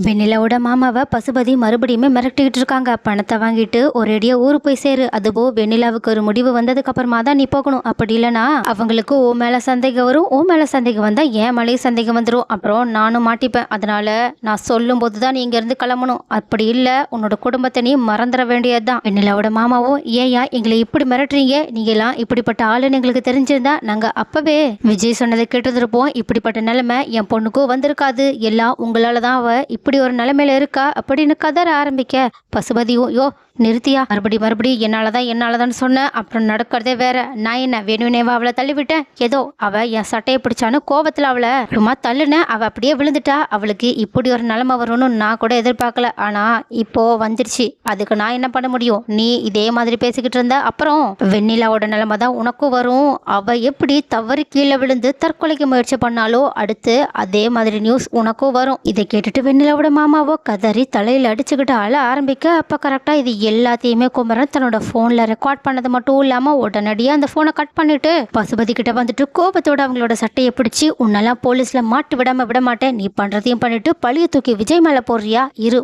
வெண்ணிலாவோட மாமாவை பசுபதி மறுபடியுமே மிரட்டிக்கிட்டு இருக்காங்க. பணத்தை வாங்கிட்டு ஒரேடியா ஊரு போய் சேரு. அதுவோ வெண்ணிலாவுக்கு ஒரு முடிவு வந்ததுக்கு அப்புறமா தான் நீ போகணும். அப்படி இல்லைனா அவங்களுக்கு ஓ மேல சந்தேகம் வரும். ஓ மேல சந்தேகம் வந்தா என் மேலேயும் சந்தேகம் வந்துடும். அப்புறம் நானும் மாட்டிப்பேன். அதனால நான் சொல்லும் போதுதான் நீ இங்க இருந்து கிளம்பணும். அப்படி இல்ல உன்னோட குடும்பத்தை நீ மறந்துட வேண்டியதுதான். வெண்ணிலாவோட மாமாவும் ஏயா எங்களை இப்படி மிரட்டுறீங்க, நீங்க எல்லாம் இப்படிப்பட்ட ஆளுன்னு எங்களுக்கு தெரிஞ்சிருந்தா நாங்க அப்பவே விஜய் சொன்னதை கேட்டுருப்போம். இப்படிப்பட்ட நிலைமை என் பொண்ணுக்கும் வந்திருக்காது. எல்லாம் உங்களாலதான் அவ இப்படி ஒரு நிலைமையில இருக்கா அப்படின்னு கதற ஆரம்பிக்க பசுபதியும் யோ நிறுத்தியா, மறுபடி என்னாலதான் சொன்னேன். அப்புறம் நடக்கிறதே வேற. நான் என்ன வேணுனேவா அவளை தள்ளிவிட்டேன்? ஏதோ அவ என் சட்டையை பிடிச்சான்னு கோபத்துல அவளை சும்மா தள்ளுனேன். அவ அப்படியே விழுந்துட்டா. அவளுக்கு இப்படி ஒரு நிலைமை வரும்னு நான் கூட எதிர்பார்க்கல. ஆனா இப்போ வந்துருச்சு. அதுக்கு நான் என்ன பண்ண முடியும்? நீ இதே மாதிரி பேசிக்கிட்டு இருந்த அப்புறம் வெண்ணிலாவோட நிலைமை தான் உனக்கும் வரும். அவ எப்படி தவறி கீழே விழுந்து தற்கொலைக்கு முயற்சி பண்ணாலோ அடுத்து அதே மாதிரி நியூஸ் உனக்கும் வரும். இதை கேட்டுட்டு வெண்ணிலாவோட மாமாவோ கதறி தலையில அடிச்சுக்கிட்டு அழ ஆரம்பிக்க அப்ப கரெக்டா இது எல்லாத்தையுமே குமரன் தன்னோட போன்ல ரெக்கார்ட் பண்ணது மட்டும் இல்லாம உடனடியா அந்த போனை கட் பண்ணிட்டு பசுபதி கிட்ட வந்துட்டு கோபத்தோட அவங்களோட சட்டையை பிடிச்சி உன்னெல்லாம் போலீஸ்ல மாட்டு விடாம விட மாட்டேன். நீ பண்றதையும் பண்ணிட்டு பழிய தூக்கி விஜய் மேல போடுறியா?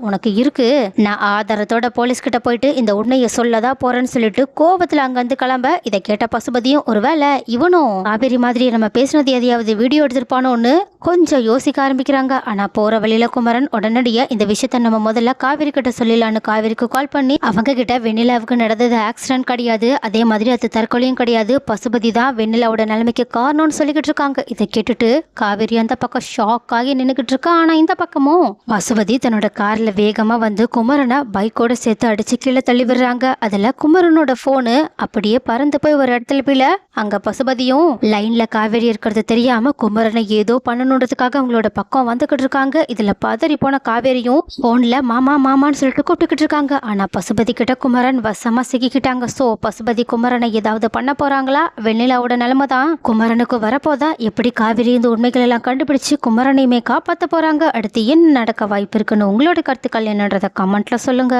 உனக்கு இருக்கு. நான் ஆதாரத்தோட போலீஸ் கிட்ட போயிட்டு இந்த உண்மையை சொல்லதா போறேன்னு சொல்லிட்டு கோபத்துல அங்க வந்து கிளம்ப. இதை கேட்ட பசுபதியும் ஒருவேளை இவனும் காவேரி மாதிரி நம்ம பேசினது எதையாவது வீடியோ எடுத்திருப்பானோன்னு கொஞ்சம் யோசிக்க ஆரம்பிக்கிறாங்க. ஆனா போற வழியில குமரன் உடனடியா இந்த விஷயத்த நம்ம முதல்ல காவேரி கிட்ட சொல்லலான்னு காவேரிக்கு கால் பண்ணி அவங்க கிட்ட வெண்ணிலாவுக்கு நடந்தது ஆக்சிடென்ட் கிடையாது, அதே மாதிரி அது தற்கொலையும் கிடையாது, பசுபதி தான் வெண்ணிலாவோட நிலைமைக்கு காரணம்னு சொல்லிக்கிட்டு இருக்காங்க. இதை கேட்டுட்டு காவேரி அந்த பக்கம் ஷாக் ஆகி நின்னுக்கிட்டு இருக்கா. ஆனா இந்த பக்கமும் பசுபதி தன்னோட கார்ல வேகமா வந்து குமரனை பைக்கோட சேர்த்து அடிச்சு கீழே தள்ளி விடுறாங்க. அதுல குமரனோட போனு அப்படியே பறந்து போய் ஒரு இடத்துல போயில அங்க பசுபதியும் லைன்ல காவேரி இருக்கிறது தெரியாம குமரனை ஏதோ பண்ணணுன்றதுக்காக அவங்களோட பக்கம் வந்துகிட்டு இருக்காங்க. இதுல பதறி போன காவேரியும் போன்ல மாமா மாமான்னு சொல்லிட்டு கூப்பிட்டுக்கிட்டு இருக்காங்க. ஆனா பசுபதி கிட்ட குமரன் வசமா சிக்கிக்கிட்டாங்க. சோ பசுபதி குமரனை ஏதாவது பண்ண போறாங்களா? வெண்ணிலாவோட நிலைமை தான் குமரனுக்கு வரப்போதா? எப்படி காவிரி இந்த உண்மைகள் எல்லாம் கண்டுபிடிச்சு குமரனையுமே காப்பாத்த போறாங்க? அடுத்து என்ன நடக்க வாய்ப்பு இருக்குன்னு உங்களோட கருத்துக்கள் என்னன்றத கமெண்ட்ல சொல்லுங்க.